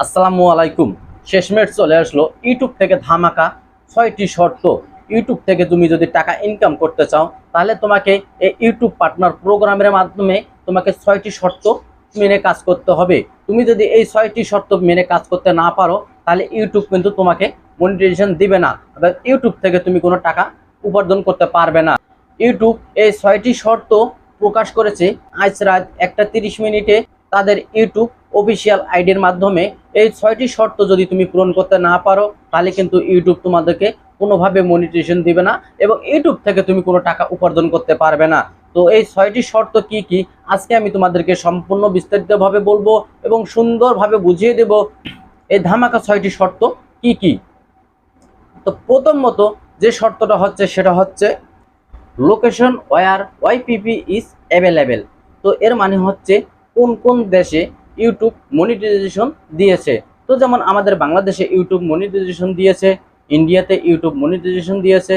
আসসালামু আলাইকুম। শেষমেশ চলে আসলো ইউটিউব থেকে ধামাকা 6টি শর্ত। ইউটিউব থেকে তুমি যদি টাকা ইনকাম করতে চাও তাহলে তোমাকে এই ইউটিউব পার্টনার প্রোগ্রামের মাধ্যমে তোমাকে 6টি শর্ত মেনে কাজ করতে হবে। তুমি যদি এই 6টি শর্ত মেনে কাজ করতে না পারো তাহলে ইউটিউব কিন্তু তোমাকে মনিটাইজেশন দিবে না, ইউটিউব থেকে তুমি কোনো টাকা উপার্জন করতে পারবে না। ইউটিউব এই 6টি শর্ত প্রকাশ করেছে আজ রাত 1:30 তাদের ইউটিউব অফিসিয়াল আইডির মাধ্যমে। এই 6টি শর্ত যদি তুমি পূরণ করতে না পারো তাহলে কিন্তু ইউটিউব তোমাদেরকে কোনোভাবে মনিটাইজেশন দিবে না এবং ইউটিউব থেকে তুমি কোনো টাকা উপার্জন করতে পারবে না। তো এই 6টি শর্ত কি কি আজকে আমি তোমাদেরকে সম্পূর্ণ বিস্তারিতভাবে বলবো এবং সুন্দরভাবে বুঝিয়ে দেব এই ধামাকা 6টি শর্ত কি কি। তো প্রথমত যে শর্তটা হচ্ছে সেটা হচ্ছে location where YPP is available. তো এর মানে হচ্ছে কোন কোন দেশে ইউটিউব মনিটাইজেশন দিয়েছে। তো যেমন আমাদের বাংলাদেশে ইউটিউব মনিটাইজেশন দিয়েছে, ইন্ডিয়াতে ইউটিউব মনিটাইজেশন দিয়েছে,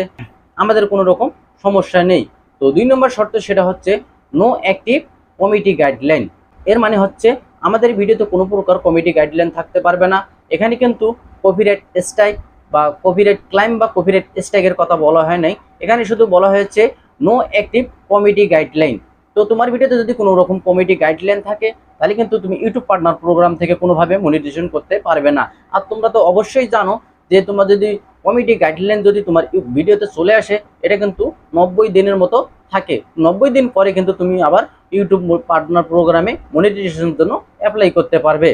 আমাদের কোনো রকম সমস্যা নেই। তো 2 নম্বর শর্ত সেটা হচ্ছে নো অ্যাক্টিভ কমিটি গাইডলাইন। এর মানে হচ্ছে আমাদের ভিডিওতে কোনো প্রকার কমিটি গাইডলাইন থাকতে পারবে না। এখানে কিন্তু কপিরাইট স্ট্রাইক বা কপিরাইট ক্লাইম বা কপিরাইট স্ট্রাইকের কথা বলা হয় নাই, এখানে শুধু বলা হয়েছে নো অ্যাক্টিভ কমিটি গাইডলাইন। তো তোমার ভিডিওতে যদি কোনো রকম কমিটি গাইডলাইন থাকে তাহলে কিন্তু তুমি ইউটিউব পার্টনার প্রোগ্রাম থেকে কোনোভাবে মনিটাইজেশন করতে পারবে না। আর তোমরা তো অবশ্যই জানো যে তোমার যদি কমিটি গাইডলাইন যদি তোমার ভিডিওতে চলে আসে এটা কিন্তু 90 দিনের মতো থাকে। 90 দিন পরে কিন্তু তুমি আবার ইউটিউব পার্টনার প্রোগ্রামে মনিটাইজেশনের জন্য অ্যাপ্লাই করতে পারবে।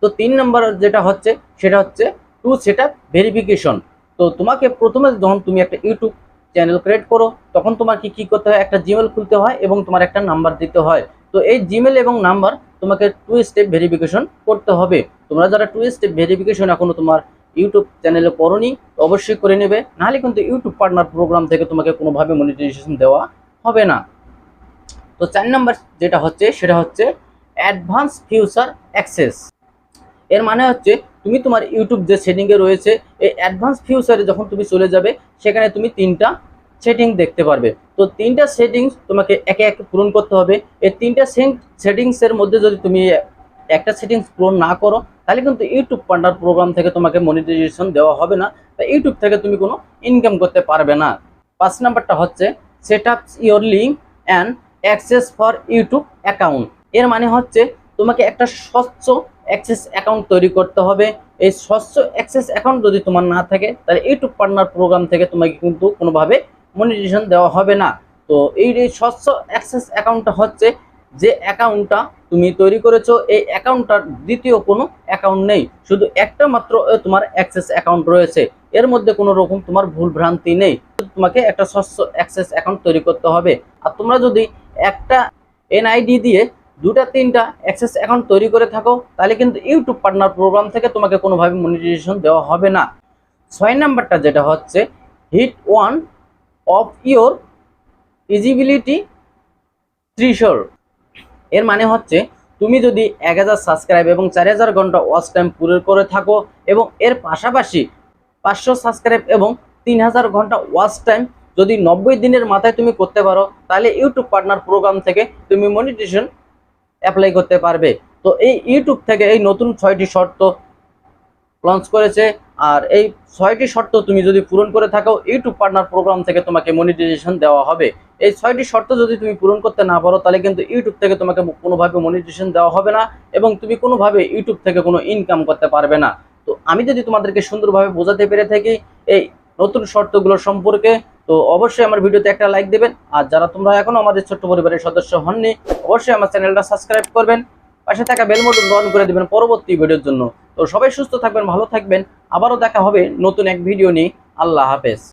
তো 3 নম্বর যেটা হচ্ছে সেটা হচ্ছে টু সেট আপ ভেরিফিকেশন। তো তোমাকে প্রথমে যখন তুমি একটা ইউটিউব চ্যানেল ক্রিয়েট করো তখন তোমার কি করতে হয়, একটা জিমেল খুলতে হয় এবং তোমার একটা নাম্বার দিতে হয়। তো এই জিমেল এবং নাম্বার তোমাকে 2 স্টেপ ভেরিফিকেশন করতে হবে। তোমরা যারা 2 স্টেপ ভেরিফিকেশন এখনো তোমার ইউটিউব চ্যানেলে করোনি অবশ্যই করে নেবে, নাহলে কিন্তু ইউটিউব পার্টনার প্রোগ্রাম থেকে তোমাকে কোনোভাবে মনিটাইজেশন দেওয়া হবে না। তো 4 নম্বর যেটা হচ্ছে সেটা হচ্ছে অ্যাডভান্স ফিউচার অ্যাক্সেস। এর মানে হচ্ছে তুমি তোমার ইউটিউব যে সেটিংয়ে রয়েছে এই অ্যাডভান্স ফিউচারে যখন তুমি চলে যাবে সেখানে তুমি 3টা সেটিং দেখতে পারবে। তো 3টা সেটিংস তোমাকে একে একে পূরণ করতে হবে। এই 3টা সেটিংসের মধ্যে যদি তুমি একটা সেটিংস পূরণ না করো তাহলে কিন্তু ইউটিউব পার্টনার প্রোগ্রাম থেকে তোমাকে মনিটাইজেশন দেওয়া হবে না, বা ইউটিউব থেকে তুমি কোনো ইনকাম করতে পারবে না। 5 নাম্বারটা হচ্ছে set up your link and access for YouTube account. এর মানে হচ্ছে তোমাকে একটা স্বচ্ছ অ্যাক্সেস অ্যাকাউন্ট তৈরি করতে হবে। এই স্বচ্ছ অ্যাক্সেস অ্যাকাউন্ট যদি তোমার না থাকে তাহলে ইউটিউব পার্টনার প্রোগ্রাম থেকে তোমাকে কিন্তু কোনোভাবে মনিটাইজেশন দেওয়া হবে না। তো এই স্বচ্ছ অ্যাক্সেস অ্যাকাউন্টটা হচ্ছে যে অ্যাকাউন্টটা তুমি তৈরি করেছো এই অ্যাকাউন্টটার দ্বিতীয় কোনো অ্যাকাউন্ট নেই, শুধু একটা মাত্র তোমার অ্যাক্সেস অ্যাকাউন্ট রয়েছে, এর মধ্যে কোনো রকম তোমার ভুল ভ্রান্তি নেই। তোমাকে একটা স্বচ্ছ অ্যাক্সেস অ্যাকাউন্ট তৈরি করতে হবে। আর তোমরা যদি একটা এনআইডি দিয়ে 2-3টা অ্যাক্সেস অ্যাকাউন্ট তৈরি করে থাকো তাহলে কিন্তু ইউটিউব পার্টনার প্রোগ্রাম থেকে তোমাকে কোনোভাবে মনিটাইজেশন দেওয়া হবে না। 6 নাম্বারটা যেটা হচ্ছে hit one of your eligibility threshold. এর মানে হচ্ছে তুমি যদি 1000 সাবস্ক্রাইব এবং 4000 ঘন্টা ওয়াচ টাইম পুরো করে থাকো এবং এর পাশাপাশি 500 সাবস্ক্রাইব এবং 3000 ঘন্টা ওয়াচ টাইম যদি 90 দিনের মাথায় তুমি করতে পারো তাহলে ইউটিউব পার্টনার প্রোগ্রাম থেকে তুমি মনিটাইজেশন অ্যাপ্লাই করতে পারবে। তো এই ইউটিউব থেকে এই নতুন 6টি শর্ত লঞ্চ করেছে, আর এই 6টি শর্ত তুমি যদি পূরণ করে থাকো ইউটিউব পার্টনার প্রোগ্রাম থেকে তোমাকে মনিটাইজেশন দেওয়া হবে। এই 6টি শর্ত যদি তুমি পূরণ করতে না পারো তাহলে কিন্তু ইউটিউব থেকে তোমাকে কোনোভাবে মনিটাইজেশন দেওয়া হবে না এবং তুমি কোনোভাবে ইউটিউব থেকে কোনো ইনকাম করতে পারবে না। তো আমি যদি তোমাদেরকে সুন্দরভাবে বোঝাতে পেরে থাকি এই নতুন শর্তগুলো সম্পর্কে, তো অবশ্যই আমার ভিডিওতে একটা লাইক দেবেন। আর যারা তোমরা এখনো আমাদের ছোট্ট পরিবারের সদস্য হননি অবশ্যই আমার চ্যানেলটা সাবস্ক্রাইব করবেন, পাশে থাকা বেল বাটন অন করে দিবেন পরবর্তী ভিডিওর জন্য। তো সবাই সুস্থ থাকবেন, ভালো থাকবেন, আবারও দেখা হবে নতুন এক ভিডিও নিয়ে। আল্লাহ হাফেজ।